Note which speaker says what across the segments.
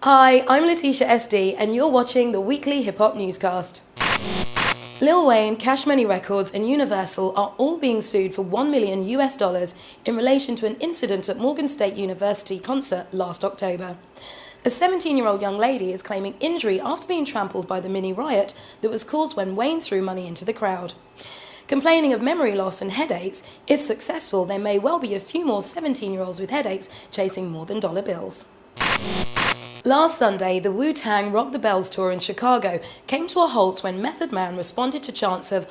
Speaker 1: Hi, I'm Letitia SD and you're watching the weekly hip-hop newscast. Lil Wayne, Cash Money Records and Universal are all being sued for $1 million in relation to an incident at Morgan State University concert last October. A 17-year-old young lady is claiming injury after being trampled by the mini riot that was caused when Wayne threw money into the crowd. Complaining of memory loss and headaches, if successful, there may well be a few more 17-year-olds with headaches chasing more than dollar bills. Last Sunday, the Wu-Tang Rock the Bells tour in Chicago came to a halt when Method Man responded to chants of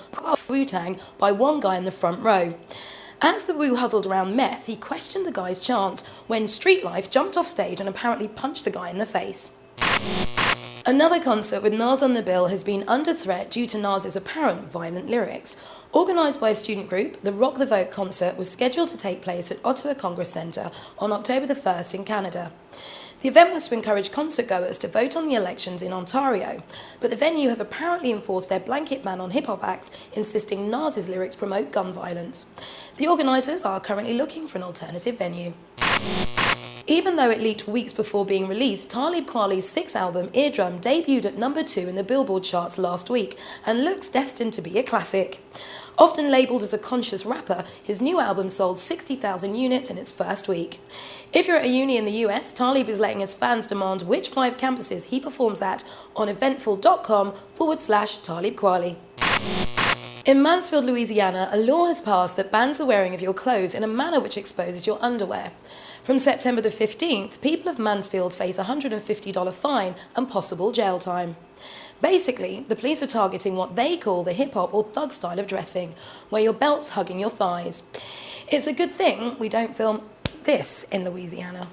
Speaker 1: Wu-Tang by one guy in the front row. As the Wu huddled around Meth, he questioned the guy's chants when Street Life jumped off stage and apparently punched the guy in the face. Another concert with Nas on the bill has been under threat due to Nas's apparent violent lyrics. Organised by a student group, the Rock the Vote concert was scheduled to take place at Ottawa Congress Centre on October the 1st in Canada. The event was to encourage concertgoers to vote on the elections in Ontario, but the venue have apparently enforced their blanket ban on hip-hop acts, insisting Nas's lyrics promote gun violence. The organisers are currently looking for an alternative venue. Even though it leaked weeks before being released, Talib Kweli's sixth album, Eardrum, debuted at number 2 in the Billboard charts last week and looks destined to be a classic. Often labelled as a conscious rapper, his new album sold 60,000 units in its first week. If you're at a uni in the US, Talib is letting his fans demand which 5 campuses he performs at on eventful.com/Talib Kweli. In Mansfield, Louisiana, a law has passed that bans the wearing of your clothes in a manner which exposes your underwear. From September the 15th, people of Mansfield face a $150 fine and possible jail time. Basically, the police are targeting what they call the hip-hop or thug style of dressing, where your belt's hugging your thighs. It's a good thing we don't film this in Louisiana.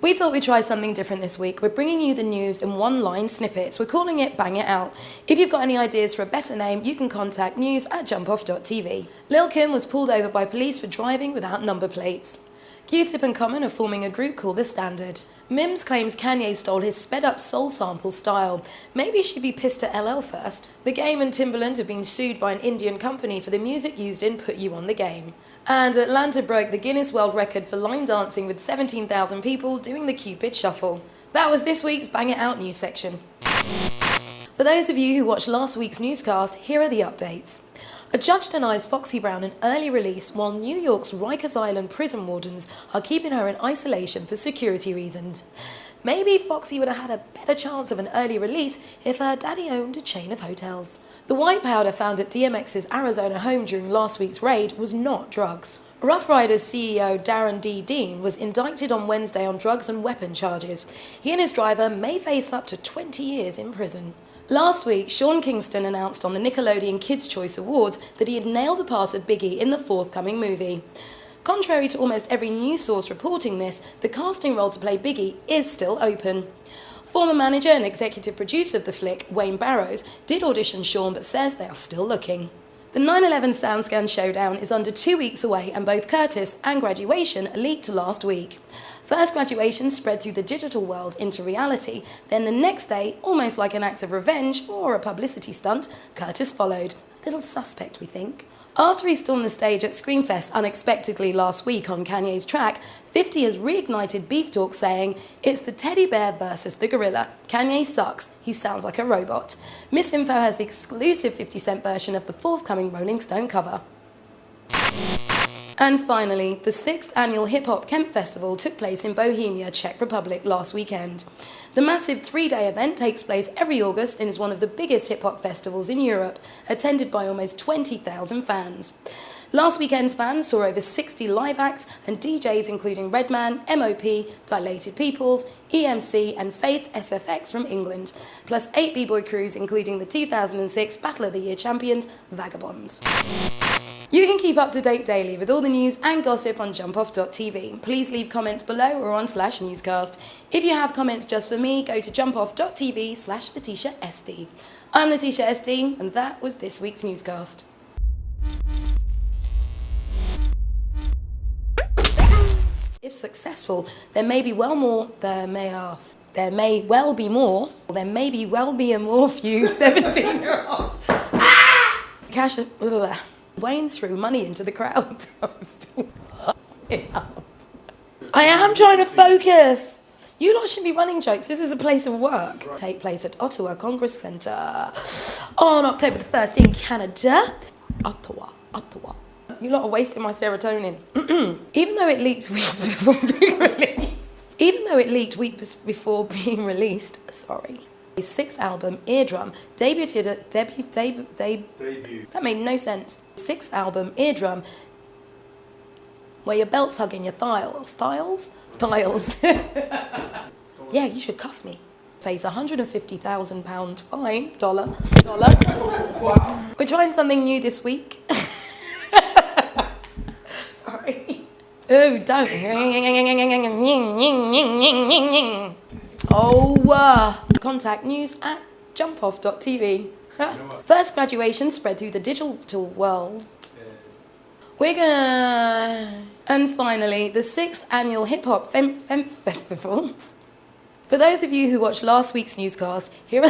Speaker 1: We thought we'd try something different this week. We're bringing you the news in one-line snippets. We're calling it Bang It Out. If you've got any ideas for a better name, you can contact news@jumpoff.tv. Lil Kim was pulled over by police for driving without number plates. Q-Tip and Common are forming a group called The Standard. Mims claims Kanye stole his sped-up soul sample style. Maybe she'd be pissed at LL first. The Game and Timbaland have been sued by an Indian company for the music used in Put You on the Game. And Atlanta broke the Guinness World Record for line dancing with 17,000 people doing the Cupid Shuffle. That was this week's Bang It Out news section. For those of you who watched last week's newscast, here are the updates. A judge denies Foxy Brown an early release while New York's Rikers Island prison wardens are keeping her in isolation for security reasons. Maybe Foxy would have had a better chance of an early release if her daddy owned a chain of hotels. The white powder found at DMX's Arizona home during last week's raid was not drugs. Rough Riders CEO Darren D. Dean was indicted on Wednesday on drugs and weapon charges. He and his driver may face up to 20 years in prison. Last week, Sean Kingston announced on the Nickelodeon Kids' Choice Awards that he had nailed the part of Biggie in the forthcoming movie. Contrary to almost every news source reporting this, the casting role to play Biggie is still open. Former manager and executive producer of the flick, Wayne Barrows, did audition Sean but says they are still looking. The 9/11 SoundScan showdown is under 2 weeks away and both Curtis and Graduation leaked last week. First, Graduation spread through the digital world into reality, then the next day, almost like an act of revenge or a publicity stunt, Curtis followed. A little suspect, we think. After he stormed the stage at Screamfest unexpectedly last week on Kanye's track, 50 has reignited beef talk saying, "It's the teddy bear versus the gorilla. Kanye sucks. He sounds like a robot." Misinfo has the exclusive 50 Cent version of the forthcoming Rolling Stone cover. And finally, the 6th annual Hip Hop Kemp Festival took place in Bohemia, Czech Republic last weekend. The massive 3-day event takes place every August and is one of the biggest hip-hop festivals in Europe, attended by almost 20,000 fans. Last weekend's fans saw over 60 live acts and DJs including Redman, MOP, Dilated Peoples, EMC and Faith SFX from England, plus 8 b-boy crews including the 2006 Battle of the Year champions, Vagabonds. You can keep up to date daily with all the news and gossip on jumpoff.tv. Please leave comments below or on /newscast. If you have comments just for me, go to jumpoff.tv/Letitia SD. I'm Letitia SD, and that was this week's newscast. If successful, there may well be a more few 17-year-olds. Wayne threw money into the crowd. I am trying to focus. You lot should be running jokes. This is a place of work. Right. Take place at Ottawa Congress Centre on October the 1st in Canada. Ottawa. You lot are wasting my serotonin. Even though it leaked weeks before being released, his sixth album, Eardrum, debuted at debut. That made no sense. Sixth album, Eardrum, where your belt's hugging your thighs. Yeah, you should cuff me. Face £150,000 fine. Dollar. Wow. We're trying something new this week. Sorry. Oh, don't. Contact news@jumpoff.tv. First graduation spread through the digital world. And finally, the 6th annual Hip Hop Festival. For those of you who watched last week's newscast, here are